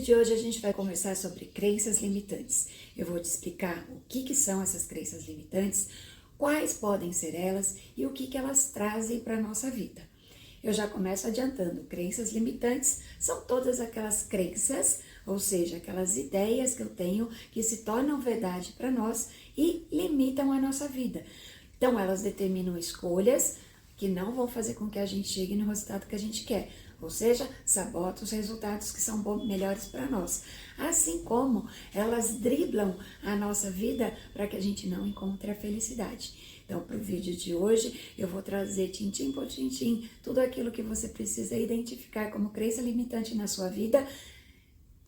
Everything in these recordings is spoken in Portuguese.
vídeo de hoje a gente vai conversar sobre crenças limitantes. Eu vou te explicar o que são essas crenças limitantes, quais podem ser elas e o que elas trazem para a nossa vida. Eu já começo adiantando, crenças limitantes são todas aquelas crenças, ou seja, aquelas ideias que eu tenho que se tornam verdade para nós e limitam a nossa vida. Então elas determinam escolhas que não vão fazer com que a gente chegue no resultado que a gente quer. Ou seja, sabota os resultados que são melhores para nós. Assim como elas driblam a nossa vida para que a gente não encontre a felicidade. Então, para o vídeo de hoje, eu vou trazer tintim por tintim tudo aquilo que você precisa identificar como crença limitante na sua vida,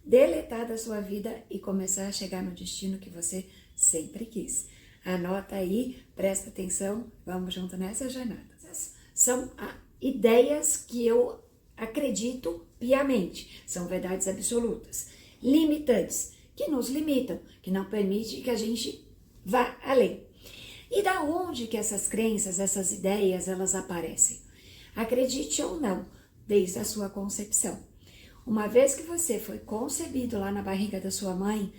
deletar da sua vida e começar a chegar no destino que você sempre quis. Anota aí, presta atenção, vamos junto nessa jornada. São ideias que eu acredito piamente, são verdades absolutas, limitantes, que nos limitam, que não permitem que a gente vá além. E da onde que essas crenças, essas ideias, elas aparecem? Acredite ou não, desde a sua concepção. Uma vez que você foi concebido lá na barriga da sua mãe,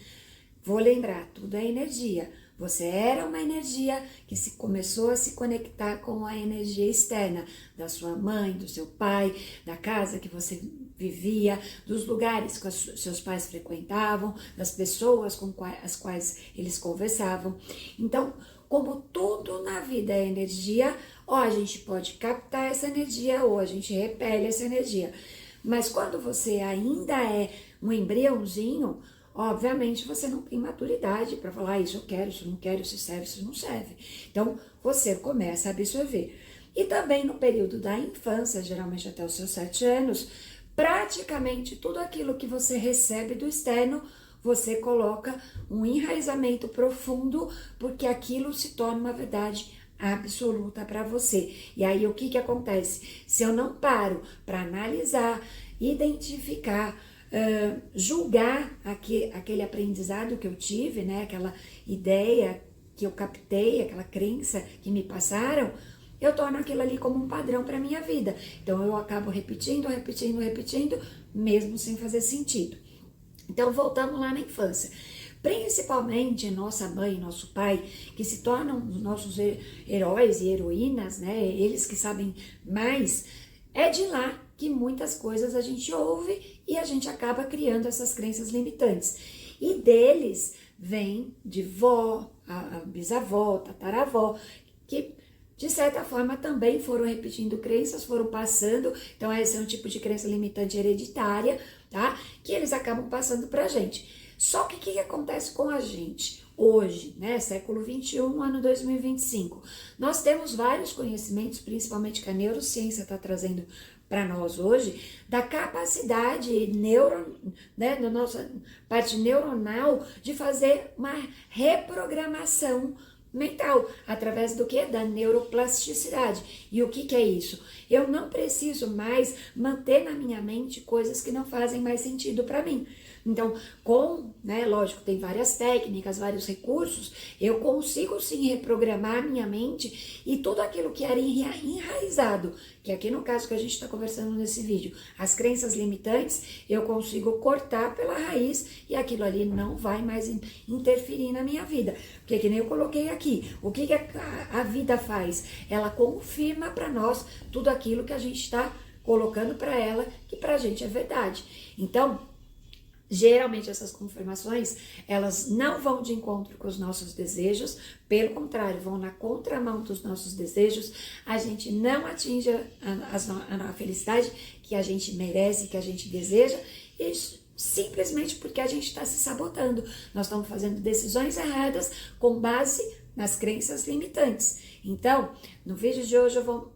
vou lembrar, tudo é energia. Você era uma energia que começou a se conectar com a energia externa da sua mãe, do seu pai, da casa que você vivia, dos lugares que os seus pais frequentavam, das pessoas com as quais eles conversavam. Então, como tudo na vida é energia, ou a gente pode captar essa energia ou a gente repele essa energia. Mas quando você ainda é um embriãozinho, obviamente você não tem maturidade para falar isso eu quero, isso eu não quero, isso serve, isso não serve. Então você começa a absorver. E também no período da infância, geralmente até os seus 7 anos, praticamente tudo aquilo que você recebe do externo, você coloca um enraizamento profundo, porque aquilo se torna uma verdade absoluta para você. E aí o que acontece? Se eu não paro para analisar, identificar, julgar aquele aprendizado que eu tive, né? Aquela ideia que eu captei, aquela crença que me passaram, eu torno aquilo ali como um padrão para minha vida. Então eu acabo repetindo, mesmo sem fazer sentido. Então voltamos lá na infância. Principalmente nossa mãe e nosso pai, que se tornam os nossos heróis e heroínas, né? Eles que sabem mais, é de lá que muitas coisas a gente ouve e a gente acaba criando essas crenças limitantes. E deles vem de vó, a bisavó, tataravó, que de certa forma também foram repetindo crenças, foram passando. Então esse é um tipo de crença limitante hereditária, tá? Que eles acabam passando pra gente. Só que o que acontece com a gente hoje, né? Século 21, ano 2025. Nós temos vários conhecimentos, principalmente que a neurociência está trazendo para nós hoje, da capacidade né, da nossa parte neuronal de fazer uma reprogramação mental, através do que? Da neuroplasticidade. E o que é isso? Eu não preciso mais manter na minha mente coisas que não fazem mais sentido para mim. Então, lógico, tem várias técnicas, vários recursos, eu consigo sim reprogramar a minha mente e tudo aquilo que era enraizado, que aqui no caso que a gente está conversando nesse vídeo, as crenças limitantes, eu consigo cortar pela raiz e aquilo ali não vai mais interferir na minha vida. Porque que nem eu coloquei aqui, o que a vida faz? Ela confirma para nós tudo aquilo que a gente está colocando para ela, que para a gente é verdade. Então, geralmente essas confirmações, elas não vão de encontro com os nossos desejos, pelo contrário, vão na contramão dos nossos desejos, a gente não atinge a felicidade que a gente merece, que a gente deseja, e simplesmente porque a gente está se sabotando. Nós estamos fazendo decisões erradas com base nas crenças limitantes. Então, no vídeo de hoje eu vou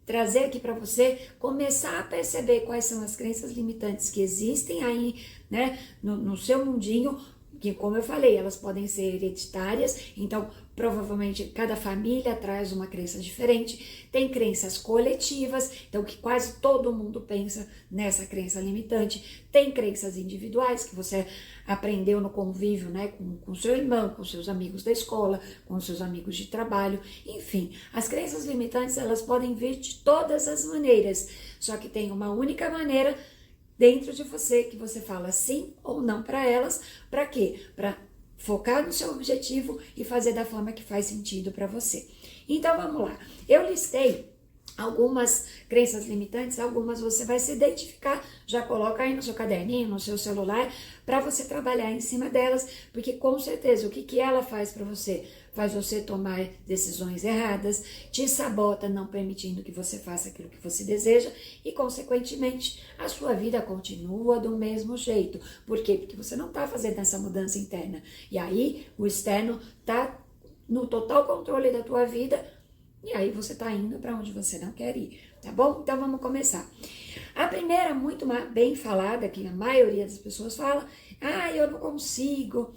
trazer aqui para você começar a perceber quais são as crenças limitantes que existem aí, né, no seu mundinho, que como eu falei, elas podem ser hereditárias, então provavelmente cada família traz uma crença diferente, tem crenças coletivas, então que quase todo mundo pensa nessa crença limitante, tem crenças individuais que você aprendeu no convívio, né, com seu irmão, com seus amigos da escola, com seus amigos de trabalho, enfim, as crenças limitantes elas podem vir de todas as maneiras, só que tem uma única maneira dentro de você, que você fala sim ou não para elas. Para quê? Para focar no seu objetivo e fazer da forma que faz sentido para você. Então vamos lá. Eu listei algumas crenças limitantes, algumas você vai se identificar, já coloca aí no seu caderninho, no seu celular, para você trabalhar em cima delas, porque com certeza o que ela faz para você? Faz você tomar decisões erradas, te sabota não permitindo que você faça aquilo que você deseja e, consequentemente, a sua vida continua do mesmo jeito. Por quê? Porque você não está fazendo essa mudança interna. E aí, o externo está no total controle da tua vida e aí você está indo para onde você não quer ir, tá bom? Então, vamos começar. A primeira, muito bem falada, que a maioria das pessoas fala, eu não consigo,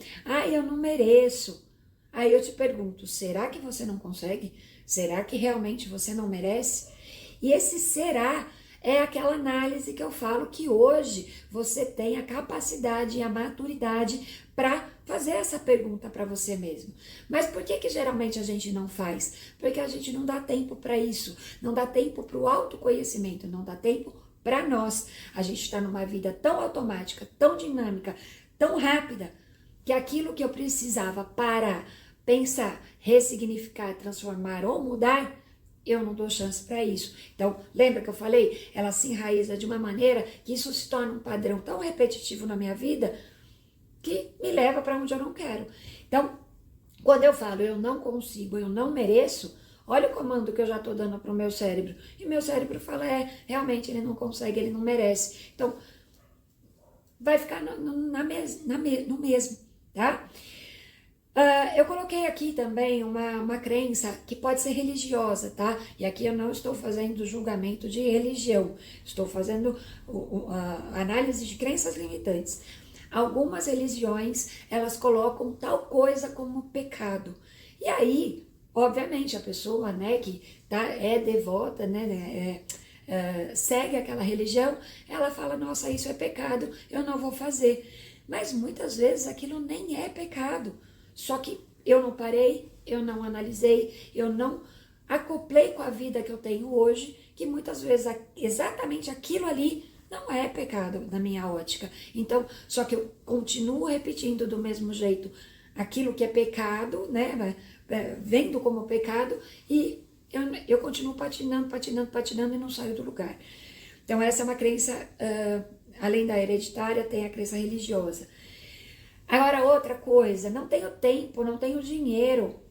eu não mereço. Aí eu te pergunto, será que você não consegue? Será que realmente você não merece? E esse será é aquela análise que eu falo que hoje você tem a capacidade e a maturidade para fazer essa pergunta para você mesmo. Mas por que geralmente a gente não faz? Porque a gente não dá tempo para isso, não dá tempo para o autoconhecimento, não dá tempo para nós. A gente está numa vida tão automática, tão dinâmica, tão rápida, que aquilo que eu precisava parar, pensar, ressignificar, transformar ou mudar, eu não dou chance para isso. Então, lembra que eu falei? Ela se enraiza de uma maneira que isso se torna um padrão tão repetitivo na minha vida que me leva para onde eu não quero. Então, quando eu falo eu não consigo, eu não mereço, olha o comando que eu já estou dando para o meu cérebro. E meu cérebro fala, realmente ele não consegue, ele não merece. Então, vai ficar no mesmo, tá? Eu coloquei aqui também uma crença que pode ser religiosa, tá? E aqui eu não estou fazendo julgamento de religião, estou fazendo a análise de crenças limitantes. Algumas religiões, elas colocam tal coisa como pecado. E aí, obviamente, a pessoa, né, que é devota, né, segue aquela religião, ela fala, nossa, isso é pecado, eu não vou fazer. Mas muitas vezes aquilo nem é pecado. Só que eu não parei, eu não analisei, eu não acoplei com a vida que eu tenho hoje, que muitas vezes exatamente aquilo ali não é pecado na minha ótica. Então, só que eu continuo repetindo do mesmo jeito aquilo que é pecado, né, vendo como pecado, e eu continuo patinando e não saio do lugar. Então, essa é uma crença, além da hereditária, tem a crença religiosa. Agora, outra coisa, não tenho tempo, não tenho dinheiro.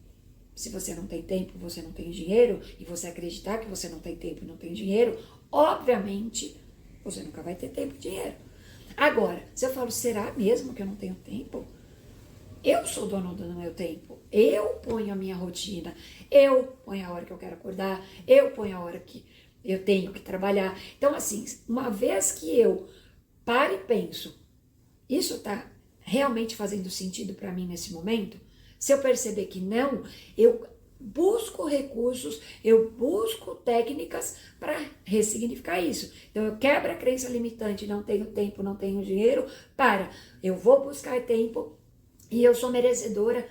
Se você não tem tempo, você não tem dinheiro, e você acreditar que você não tem tempo e não tem dinheiro, obviamente, você nunca vai ter tempo e dinheiro. Agora, se eu falo, será mesmo que eu não tenho tempo? Eu sou dono do meu tempo, eu ponho a minha rotina, eu ponho a hora que eu quero acordar, eu ponho a hora que eu tenho que trabalhar. Então, assim, uma vez que eu paro e penso, isso tá realmente fazendo sentido para mim nesse momento? Se eu perceber que não, eu busco recursos, eu busco técnicas para ressignificar isso. Então eu quebro a crença limitante, não tenho tempo, não tenho dinheiro, eu vou buscar tempo e eu sou merecedora,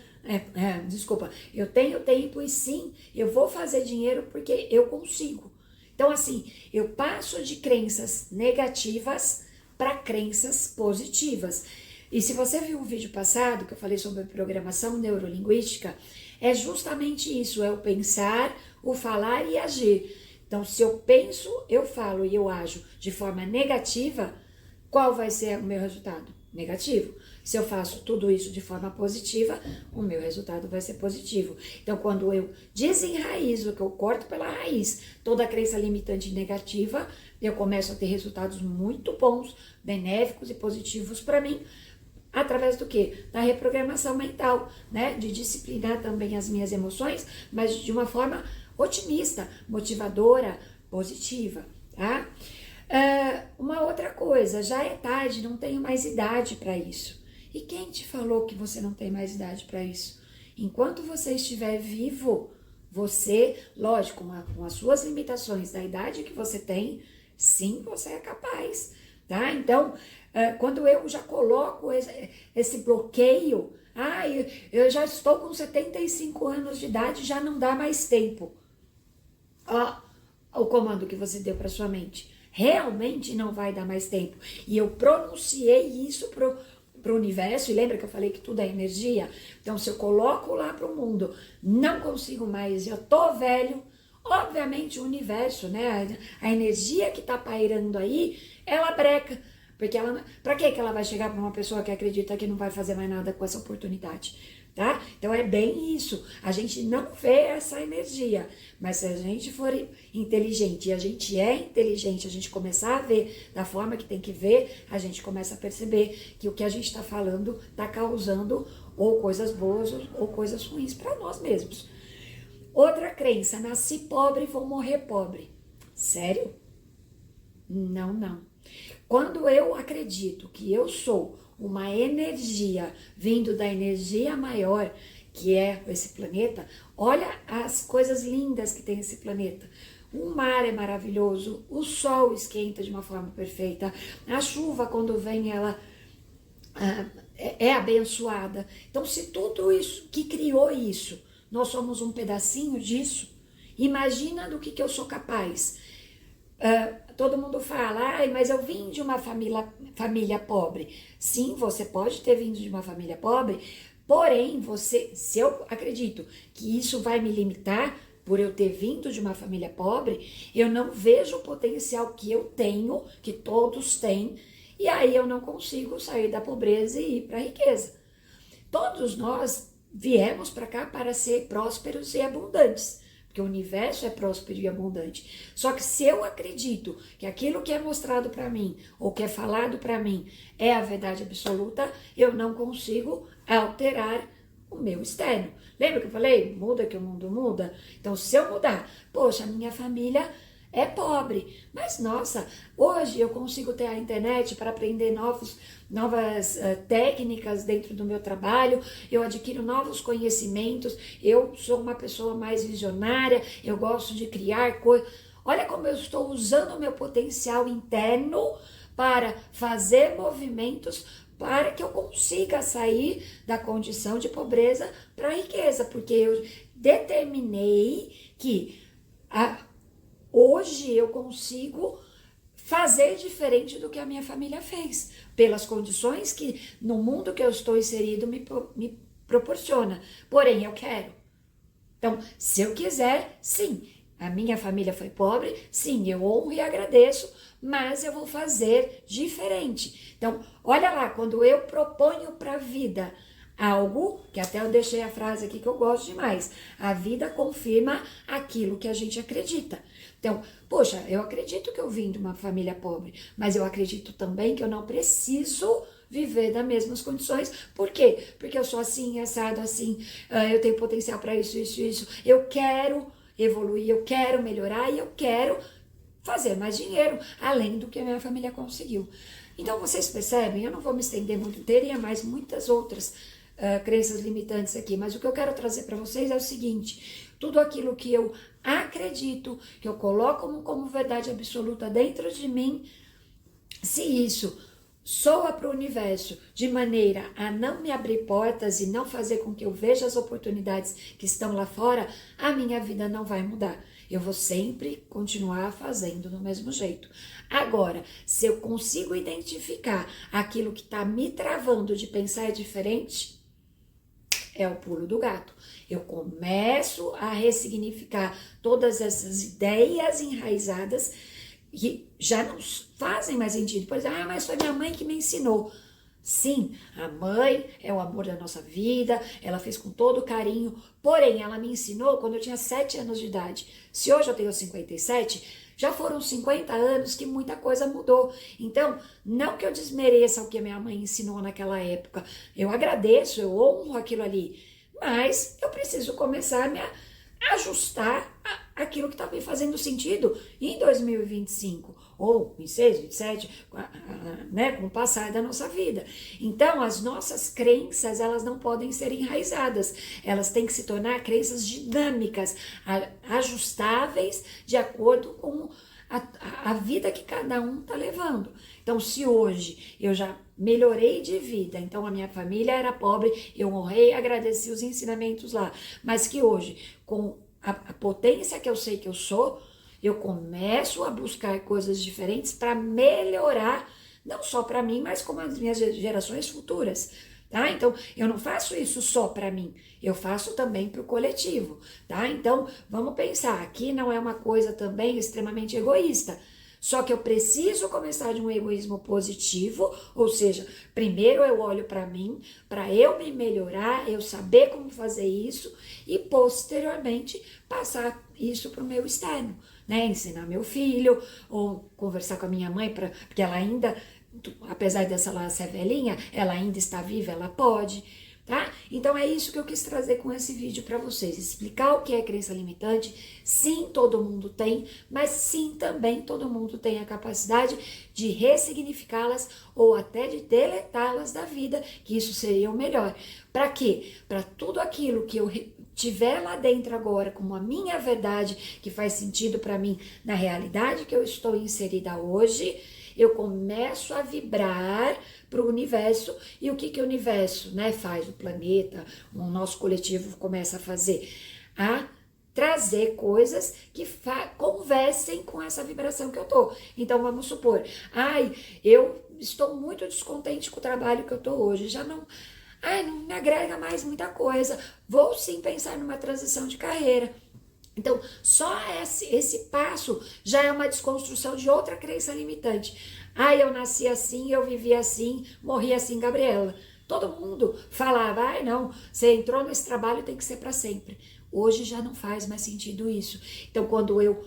eu tenho tempo e sim, eu vou fazer dinheiro porque eu consigo. Então assim, eu passo de crenças negativas para crenças positivas. E se você viu o vídeo passado, que eu falei sobre programação neurolinguística, é justamente isso, é o pensar, o falar e agir. Então, se eu penso, eu falo e eu ajo de forma negativa, qual vai ser o meu resultado? Negativo. Se eu faço tudo isso de forma positiva, o meu resultado vai ser positivo. Então, quando eu desenraizo, que eu corto pela raiz toda a crença limitante negativa, eu começo a ter resultados muito bons, benéficos e positivos para mim, através do quê? Da reprogramação mental, né? De disciplinar também as minhas emoções, mas de uma forma otimista, motivadora, positiva, tá? Uma outra coisa, já é tarde, não tenho mais idade para isso. E quem te falou que você não tem mais idade para isso? Enquanto você estiver vivo, você, lógico, com as suas limitações da idade que você tem, sim, você é capaz, tá? Então, quando eu já coloco esse bloqueio, eu já estou com 75 anos de idade, já não dá mais tempo. Ó, o comando que você deu para sua mente. realmente não vai dar mais tempo. E eu pronunciei isso pro universo, e lembra que eu falei que tudo é energia? Então, se eu coloco lá pro mundo, não consigo mais, eu tô velho, obviamente o universo, né, a energia que tá pairando aí, ela breca. Porque ela, pra que ela vai chegar para uma pessoa que acredita que não vai fazer mais nada com essa oportunidade? Tá? Então é bem isso. A gente não vê essa energia, mas se a gente for inteligente, e a gente é inteligente, a gente começar a ver da forma que tem que ver, a gente começa a perceber que o que a gente está falando está causando ou coisas boas ou coisas ruins para nós mesmos. Outra crença: nasci pobre e vou morrer pobre. Sério? Não, não. Quando eu acredito que eu sou uma energia vindo da energia maior, que é esse planeta, olha as coisas lindas que tem esse planeta. O mar é maravilhoso, o sol esquenta de uma forma perfeita, a chuva quando vem ela é abençoada. Então, se tudo isso que criou isso, nós somos um pedacinho disso, imagina do que eu sou capaz. Todo mundo fala, mas eu vim de uma família pobre. Sim, você pode ter vindo de uma família pobre, porém, se eu acredito que isso vai me limitar por eu ter vindo de uma família pobre, eu não vejo o potencial que eu tenho, que todos têm, e aí eu não consigo sair da pobreza e ir para a riqueza. Todos nós viemos para cá para ser prósperos e abundantes, porque o universo é próspero e abundante. Só que se eu acredito que aquilo que é mostrado para mim, ou que é falado para mim, é a verdade absoluta, eu não consigo alterar o meu externo. Lembra que eu falei? Muda que o mundo muda? Então, se eu mudar, poxa, a minha família é pobre, mas nossa, hoje eu consigo ter a internet para aprender novas técnicas dentro do meu trabalho, eu adquiro novos conhecimentos, eu sou uma pessoa mais visionária, eu gosto de criar coisas. Olha como eu estou usando o meu potencial interno para fazer movimentos para que eu consiga sair da condição de pobreza para a riqueza, porque eu determinei que hoje eu consigo fazer diferente do que a minha família fez, pelas condições que no mundo que eu estou inserido me proporciona. Porém, eu quero. Então, se eu quiser, sim, a minha família foi pobre, sim, eu honro e agradeço, mas eu vou fazer diferente. Então, olha lá, quando eu proponho para a vida algo, que até eu deixei a frase aqui que eu gosto demais, a vida confirma aquilo que a gente acredita. Então, poxa, eu acredito que eu vim de uma família pobre, mas eu acredito também que eu não preciso viver das mesmas condições. Por quê? Porque eu sou assim, assado, assim, eu tenho potencial para isso. Eu quero evoluir, eu quero melhorar e eu quero fazer mais dinheiro, além do que a minha família conseguiu. Então, vocês percebem, eu não vou me estender muito, teria mais muitas outras crenças limitantes aqui, mas o que eu quero trazer para vocês é o seguinte: tudo aquilo que eu acredito, que eu coloco como verdade absoluta dentro de mim, se isso soa para o universo de maneira a não me abrir portas e não fazer com que eu veja as oportunidades que estão lá fora, a minha vida não vai mudar. Eu vou sempre continuar fazendo do mesmo jeito. Agora, se eu consigo identificar aquilo que está me travando de pensar diferente, é o pulo do gato. Eu começo a ressignificar todas essas ideias enraizadas que já não fazem mais sentido. Por exemplo, mas foi minha mãe que me ensinou. Sim, a mãe é o amor da nossa vida, ela fez com todo carinho, porém ela me ensinou quando eu tinha 7 anos de idade. Se hoje eu tenho 57, já foram 50 anos que muita coisa mudou. Então, não que eu desmereça o que a minha mãe ensinou naquela época, eu agradeço, eu honro aquilo ali, mas eu preciso começar a me ajustar aquilo que está me fazendo sentido em 2025, ou 26, 27, né, com o passar da nossa vida. Então, as nossas crenças, elas não podem ser enraizadas, elas têm que se tornar crenças dinâmicas, ajustáveis de acordo com a vida que cada um está levando. Então, se hoje eu já melhorei de vida, então a minha família era pobre, eu honrei e agradeci os ensinamentos lá, mas que hoje, com a potência que eu sei que eu sou, Eu começo a buscar coisas diferentes para melhorar, não só para mim, mas como as minhas gerações futuras. Tá? Então, eu não faço isso só para mim, eu faço também para o coletivo, tá? Então, vamos pensar, aqui não é uma coisa também extremamente egoísta, só que eu preciso começar de um egoísmo positivo, ou seja, primeiro eu olho para mim, para eu me melhorar, eu saber como fazer isso e posteriormente passar isso para o meu externo, né? Ensinar meu filho, ou conversar com a minha mãe, porque ela ainda, apesar dessa lá ser velhinha, ela ainda está viva, ela pode, tá? Então é isso que eu quis trazer com esse vídeo para vocês, explicar o que é crença limitante. Sim, todo mundo tem, mas sim, também todo mundo tem a capacidade de ressignificá-las ou até de deletá-las da vida, que isso seria o melhor. Para quê? Para tudo aquilo que eu tiver lá dentro agora como a minha verdade, que faz sentido para mim na realidade que eu estou inserida hoje, eu começo a vibrar para o universo. E o que o universo, né, faz? O planeta, o nosso coletivo começa a fazer? A trazer coisas que conversem com essa vibração que eu tô. Então, vamos supor, eu estou muito descontente com o trabalho que eu tô hoje, já não me agrega mais muita coisa, vou sim pensar numa transição de carreira. Então, só esse passo já é uma desconstrução de outra crença limitante. Eu nasci assim, eu vivi assim, morri assim, Gabriela. Todo mundo falava, não, você entrou nesse trabalho, tem que ser para sempre. Hoje já não faz mais sentido isso. Então, quando eu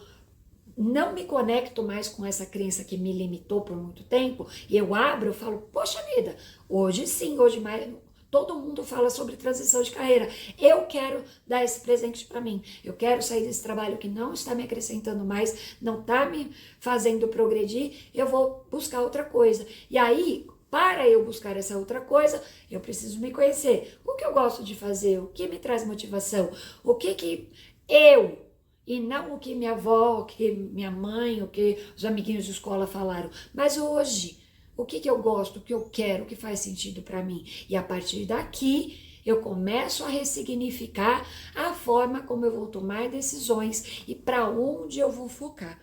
não me conecto mais com essa crença que me limitou por muito tempo, e eu abro, eu falo, poxa vida, hoje sim, hoje mais... Todo mundo fala sobre transição de carreira. Eu quero dar esse presente para mim. Eu quero sair desse trabalho que não está me acrescentando mais, não está me fazendo progredir. Eu vou buscar outra coisa. E aí, para eu buscar essa outra coisa, eu preciso me conhecer. O que eu gosto de fazer? O que me traz motivação? O que eu, e não o que minha avó, o que minha mãe, o que os amiguinhos de escola falaram. Mas hoje, o que eu gosto, o que eu quero, o que faz sentido para mim. E a partir daqui, eu começo a ressignificar a forma como eu vou tomar decisões e para onde eu vou focar.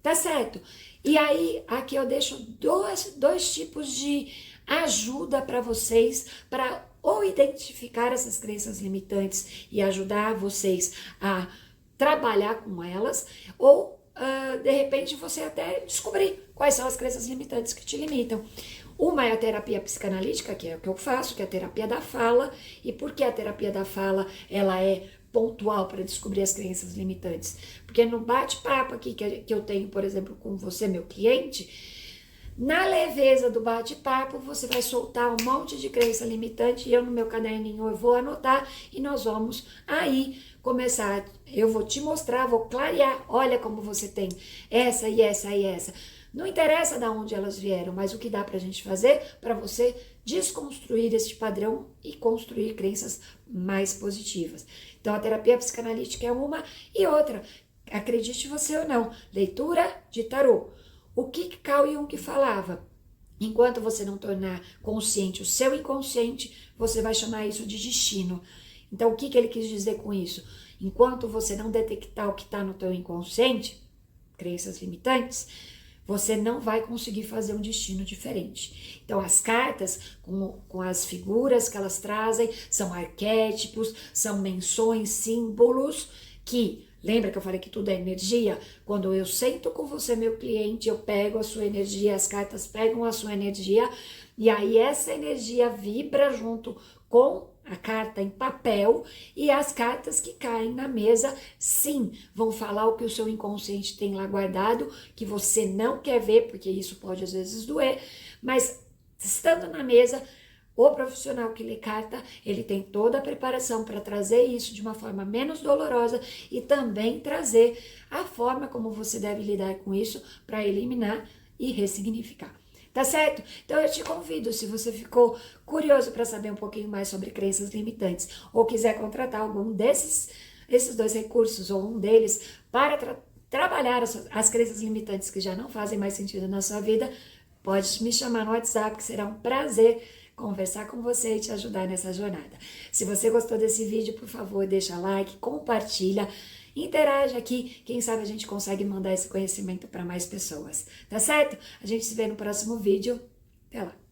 Tá certo? E aí, aqui eu deixo dois tipos de ajuda para vocês, para ou identificar essas crenças limitantes e ajudar vocês a trabalhar com elas, ou de repente você até descobrir quais são as crenças limitantes que te limitam. Uma é a terapia psicanalítica, que é o que eu faço, que é a terapia da fala. E por que a terapia da fala ela é pontual para descobrir as crenças limitantes? Porque no bate-papo aqui que eu tenho, por exemplo, com você, meu cliente, na leveza do bate-papo, você vai soltar um monte de crença limitante e eu no meu caderninho eu vou anotar e nós vamos aí começar. Eu vou te mostrar, vou clarear, olha como você tem essa e essa e essa. Não interessa de onde elas vieram, mas o que dá pra gente fazer para você desconstruir este padrão e construir crenças mais positivas. Então a terapia psicanalítica é uma e outra, acredite você ou não, leitura de tarô. O que Carl Jung falava? Enquanto você não tornar consciente o seu inconsciente, você vai chamar isso de destino. Então, o que ele quis dizer com isso? Enquanto você não detectar o que está no teu inconsciente, crenças limitantes, você não vai conseguir fazer um destino diferente. Então, as cartas, com as figuras que elas trazem, são arquétipos, são menções, símbolos que... Lembra que eu falei que tudo é energia? Quando eu sento com você, meu cliente, eu pego a sua energia, as cartas pegam a sua energia, e aí essa energia vibra junto com a carta em papel, e as cartas que caem na mesa, sim, vão falar o que o seu inconsciente tem lá guardado, que você não quer ver, porque isso pode às vezes doer, mas estando na mesa, o profissional que lê carta, ele tem toda a preparação para trazer isso de uma forma menos dolorosa e também trazer a forma como você deve lidar com isso para eliminar e ressignificar. Tá certo? Então eu te convido, se você ficou curioso para saber um pouquinho mais sobre crenças limitantes ou quiser contratar algum esses dois recursos ou um deles para trabalhar as crenças limitantes que já não fazem mais sentido na sua vida, pode me chamar no WhatsApp, que será um prazer conversar com você e te ajudar nessa jornada. Se você gostou desse vídeo, por favor, deixa like, compartilha Interage aqui, quem sabe a gente consegue mandar esse conhecimento para mais pessoas, tá certo? A gente se vê no próximo vídeo. Até lá!